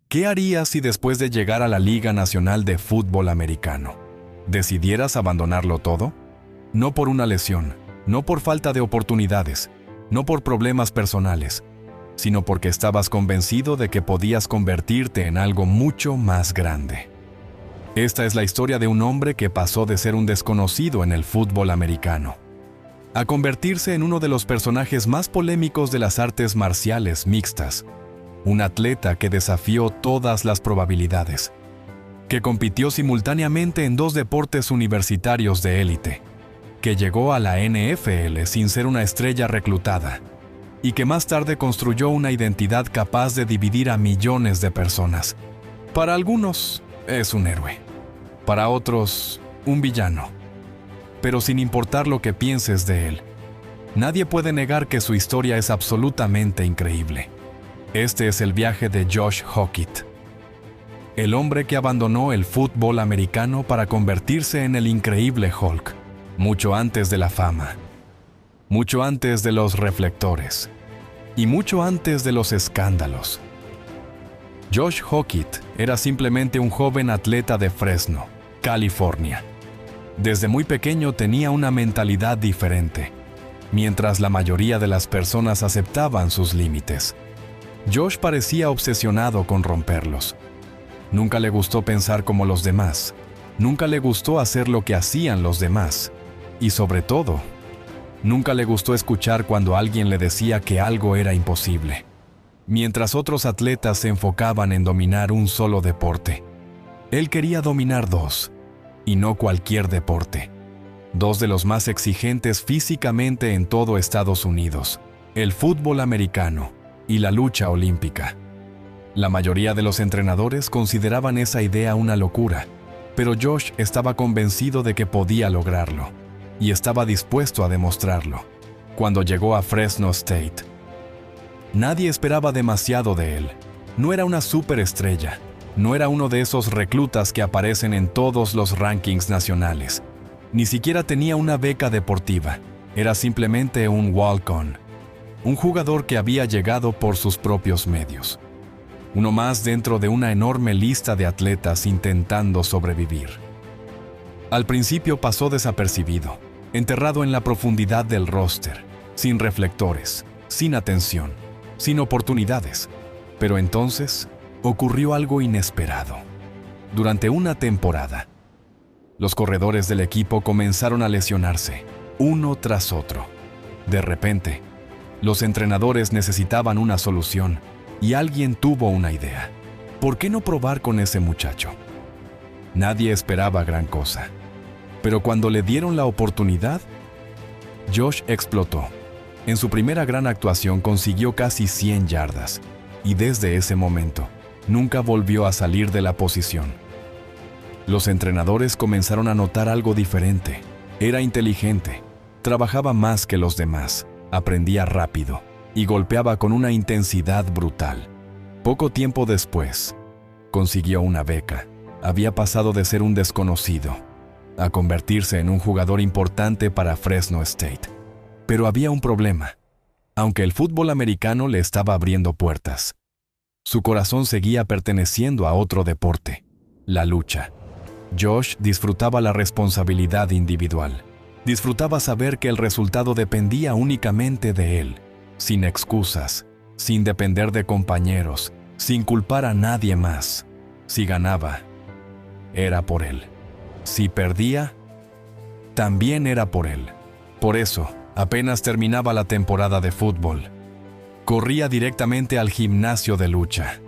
¿Qué harías si después de llegar a la Liga Nacional de Fútbol Americano, decidieras abandonarlo todo? No por una lesión, no por falta de oportunidades, no por problemas personales, sino porque estabas convencido de que podías convertirte en algo mucho más grande. Esta es la historia de un hombre que pasó de ser un desconocido en el fútbol americano a convertirse en uno de los personajes más polémicos de las artes marciales mixtas, un atleta que desafió todas las probabilidades, que compitió simultáneamente en 2 deportes universitarios de élite, que llegó a la NFL sin ser una estrella reclutada, y que más tarde construyó una identidad capaz de dividir a millones de personas. Para algunos, es un héroe. Para otros, un villano. Pero sin importar lo que pienses de él, nadie puede negar que su historia es absolutamente increíble. Este es el viaje de Josh Hokit, el hombre que abandonó el fútbol americano para convertirse en el increíble Hulk, mucho antes de la fama, mucho antes de los reflectores y mucho antes de los escándalos. Josh Hokit era simplemente un joven atleta de Fresno, California. Desde muy pequeño tenía una mentalidad diferente, mientras la mayoría de las personas aceptaban sus límites. Josh parecía obsesionado con romperlos. Nunca le gustó pensar como los demás, nunca le gustó hacer lo que hacían los demás, y sobre todo, nunca le gustó escuchar cuando alguien le decía que algo era imposible. Mientras otros atletas se enfocaban en dominar un solo deporte, él quería dominar 2, y no cualquier deporte. 2 de los más exigentes físicamente en todo Estados Unidos, el fútbol americano y la lucha olímpica. La mayoría de los entrenadores consideraban esa idea una locura, pero Josh estaba convencido de que podía lograrlo, y estaba dispuesto a demostrarlo. Cuando llegó a Fresno State, nadie esperaba demasiado de él. No era una superestrella, no era uno de esos reclutas que aparecen en todos los rankings nacionales. Ni siquiera tenía una beca deportiva, era simplemente un walk-on, un jugador que había llegado por sus propios medios. Uno más dentro de una enorme lista de atletas intentando sobrevivir. Al principio pasó desapercibido, enterrado en la profundidad del roster, sin reflectores, sin atención, sin oportunidades. Pero entonces ocurrió algo inesperado. Durante una temporada, los corredores del equipo comenzaron a lesionarse, uno tras otro. De repente, los entrenadores necesitaban una solución y alguien tuvo una idea. ¿Por qué no probar con ese muchacho? Nadie esperaba gran cosa, pero cuando le dieron la oportunidad, Josh explotó. En su primera gran actuación consiguió casi 100 yardas y desde ese momento nunca volvió a salir de la posición. Los entrenadores comenzaron a notar algo diferente. Era inteligente, trabajaba más que los demás, aprendía rápido y golpeaba con una intensidad brutal. Poco tiempo después, consiguió una beca. Había pasado de ser un desconocido a convertirse en un jugador importante para Fresno State. Pero había un problema. Aunque el fútbol americano le estaba abriendo puertas, su corazón seguía perteneciendo a otro deporte, la lucha. Josh disfrutaba la responsabilidad individual. Disfrutaba saber que el resultado dependía únicamente de él, sin excusas, sin depender de compañeros, sin culpar a nadie más. Si ganaba, era por él. Si perdía, también era por él. Por eso, apenas terminaba la temporada de fútbol, corría directamente al gimnasio de lucha.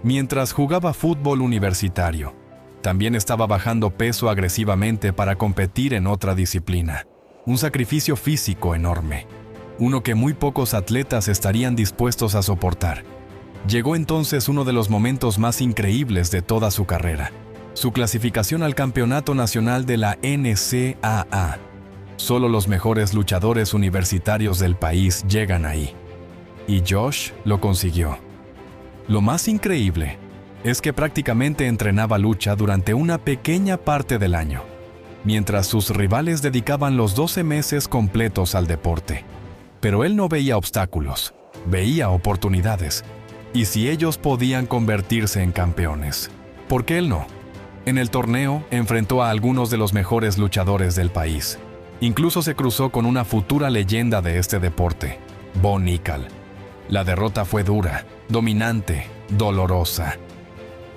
Mientras jugaba fútbol universitario, también estaba bajando peso agresivamente para competir en otra disciplina. Un sacrificio físico enorme, uno que muy pocos atletas estarían dispuestos a soportar. Llegó entonces uno de los momentos más increíbles de toda su carrera, su clasificación al Campeonato Nacional de la NCAA. Solo los mejores luchadores universitarios del país llegan ahí. Y Josh lo consiguió. Lo más increíble es que prácticamente entrenaba lucha durante una pequeña parte del año, mientras sus rivales dedicaban los 12 meses completos al deporte. Pero él no veía obstáculos, veía oportunidades. y si ellos podían convertirse en campeones, ¿por qué él no? En el torneo enfrentó a algunos de los mejores luchadores del país. Incluso se cruzó con una futura leyenda de este deporte, Bo Nickal. La derrota fue dura, dominante, dolorosa.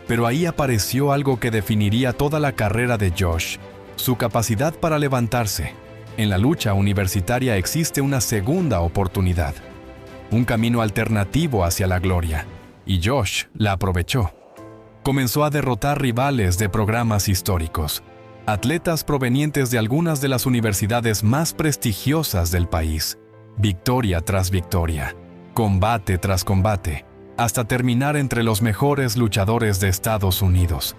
Pero ahí apareció algo que definiría toda la carrera de Josh, su capacidad para levantarse. En la lucha universitaria existe una segunda oportunidad, un camino alternativo hacia la gloria, y Josh la aprovechó. Comenzó a derrotar rivales de programas históricos, atletas provenientes de algunas de las universidades más prestigiosas del país, victoria tras victoria, combate tras combate, hasta terminar entre los mejores luchadores de Estados Unidos.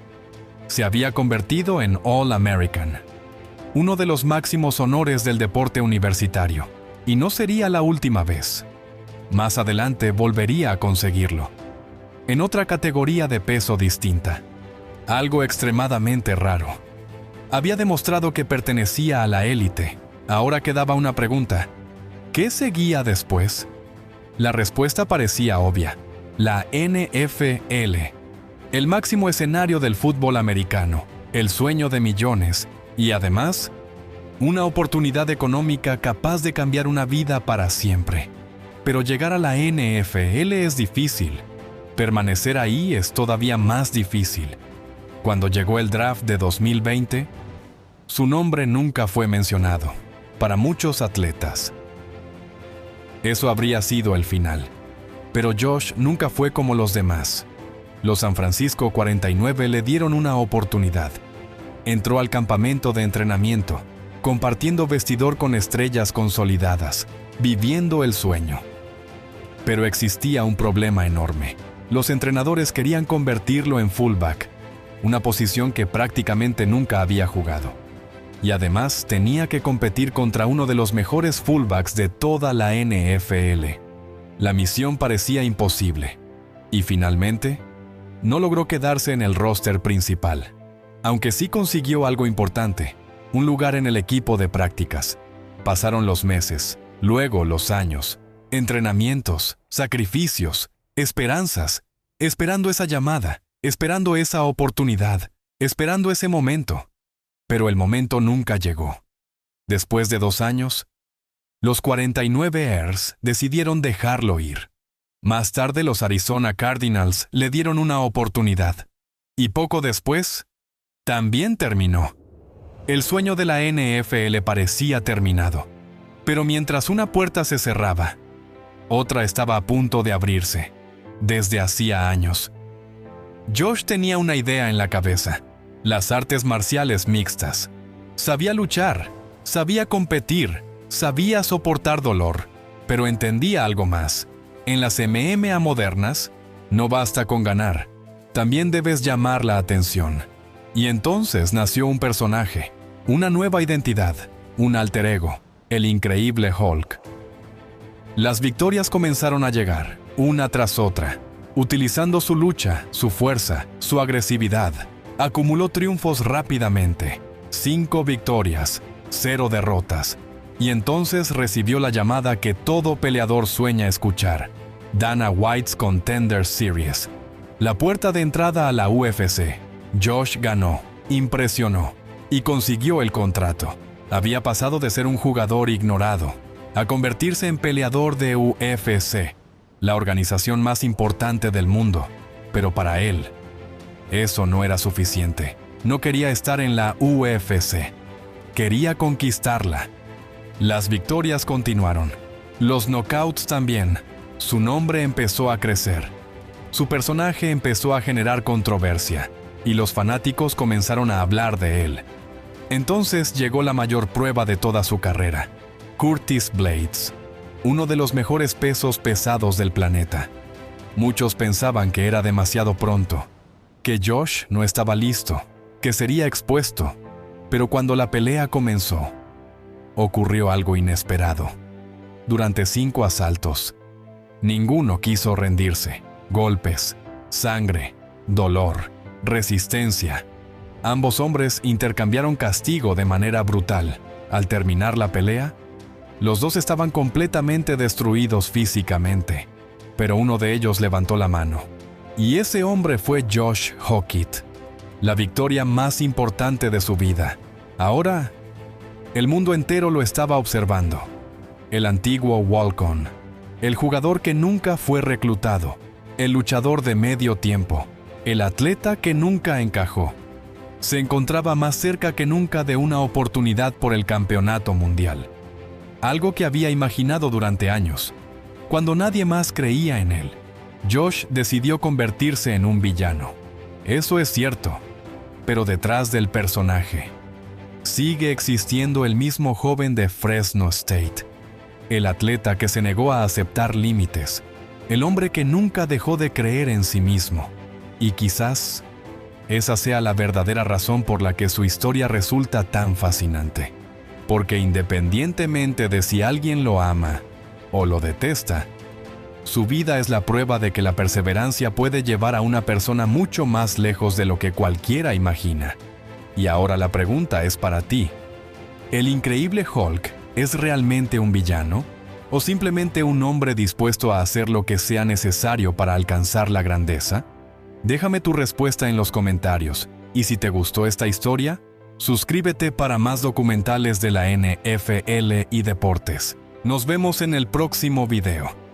Se había convertido en All-American, uno de los máximos honores del deporte universitario, y no sería la última vez. Más adelante volvería a conseguirlo, en otra categoría de peso distinta, algo extremadamente raro. Había demostrado que pertenecía a la élite. Ahora quedaba una pregunta: ¿qué seguía después? La respuesta parecía obvia: la NFL, el máximo escenario del fútbol americano, el sueño de millones, y además, una oportunidad económica capaz de cambiar una vida para siempre. Pero llegar a la NFL es difícil. Permanecer ahí es todavía más difícil. Cuando llegó el draft de 2020, su nombre nunca fue mencionado, para muchos atletas. Eso habría sido el final. Pero Josh nunca fue como los demás. Los San Francisco 49 le dieron una oportunidad. Entró al campamento de entrenamiento, compartiendo vestidor con estrellas consolidadas, viviendo el sueño. Pero existía un problema enorme. Los entrenadores querían convertirlo en fullback, una posición que prácticamente nunca había jugado. Y además tenía que competir contra uno de los mejores fullbacks de toda la NFL. La misión parecía imposible. Y finalmente, no logró quedarse en el roster principal. Aunque sí consiguió algo importante, un lugar en el equipo de prácticas. Pasaron los meses, luego los años, entrenamientos, sacrificios, esperanzas, esperando esa llamada, esperando esa oportunidad, esperando ese momento. Pero el momento nunca llegó. Después de 2 años, los 49 Ers decidieron dejarlo ir. Más tarde los Arizona Cardinals le dieron una oportunidad. Y poco después, también terminó. El sueño de la NFL parecía terminado. Pero mientras una puerta se cerraba, otra estaba a punto de abrirse. Desde hacía años. Josh tenía una idea en la cabeza: las artes marciales mixtas. Sabía luchar, sabía competir, sabía soportar dolor, pero entendía algo más. En las MMA modernas, no basta con ganar, también debes llamar la atención. Y entonces nació un personaje, una nueva identidad, un alter ego, el increíble Hulk. Las victorias comenzaron a llegar, una tras otra. Utilizando su lucha, su fuerza, su agresividad, acumuló triunfos rápidamente. 5 victorias, 0 derrotas. Y entonces recibió la llamada que todo peleador sueña escuchar: Dana White's Contender Series. La puerta de entrada a la UFC. Josh ganó, impresionó y consiguió el contrato. Había pasado de ser un jugador ignorado a convertirse en peleador de UFC, la organización más importante del mundo. Pero para él, eso no era suficiente. No quería estar en la UFC. Quería conquistarla. Las victorias continuaron. Los knockouts también. Su nombre empezó a crecer. Su personaje empezó a generar controversia, y los fanáticos comenzaron a hablar de él. Entonces llegó la mayor prueba de toda su carrera: Curtis Blaydes, uno de los mejores pesos pesados del planeta. Muchos pensaban que era demasiado pronto, que Josh no estaba listo, que sería expuesto. Pero cuando la pelea comenzó, ocurrió algo inesperado. Durante 5 asaltos, ninguno quiso rendirse. Golpes, sangre, dolor, resistencia. Ambos hombres intercambiaron castigo de manera brutal. Al terminar la pelea, los dos estaban completamente destruidos físicamente. pero uno de ellos levantó la mano. Y ese hombre fue Josh Hokit, la victoria más importante de su vida. Ahora, el mundo entero lo estaba observando. El antiguo walk-on, el jugador que nunca fue reclutado, el luchador de medio tiempo, el atleta que nunca encajó, se encontraba más cerca que nunca de una oportunidad por el campeonato mundial. Algo que había imaginado durante años. Cuando nadie más creía en él, Josh decidió convertirse en un villano. Eso es cierto, pero detrás del personaje sigue existiendo el mismo joven de Fresno State, el atleta que se negó a aceptar límites, el hombre que nunca dejó de creer en sí mismo. Y quizás esa sea la verdadera razón por la que su historia resulta tan fascinante. Porque independientemente de si alguien lo ama o lo detesta, su vida es la prueba de que la perseverancia puede llevar a una persona mucho más lejos de lo que cualquiera imagina. Y ahora la pregunta es para ti. ¿El increíble Hulk es realmente un villano? ¿O simplemente un hombre dispuesto a hacer lo que sea necesario para alcanzar la grandeza? Déjame tu respuesta en los comentarios. Y si te gustó esta historia, suscríbete para más documentales de la NFL y deportes. Nos vemos en el próximo video.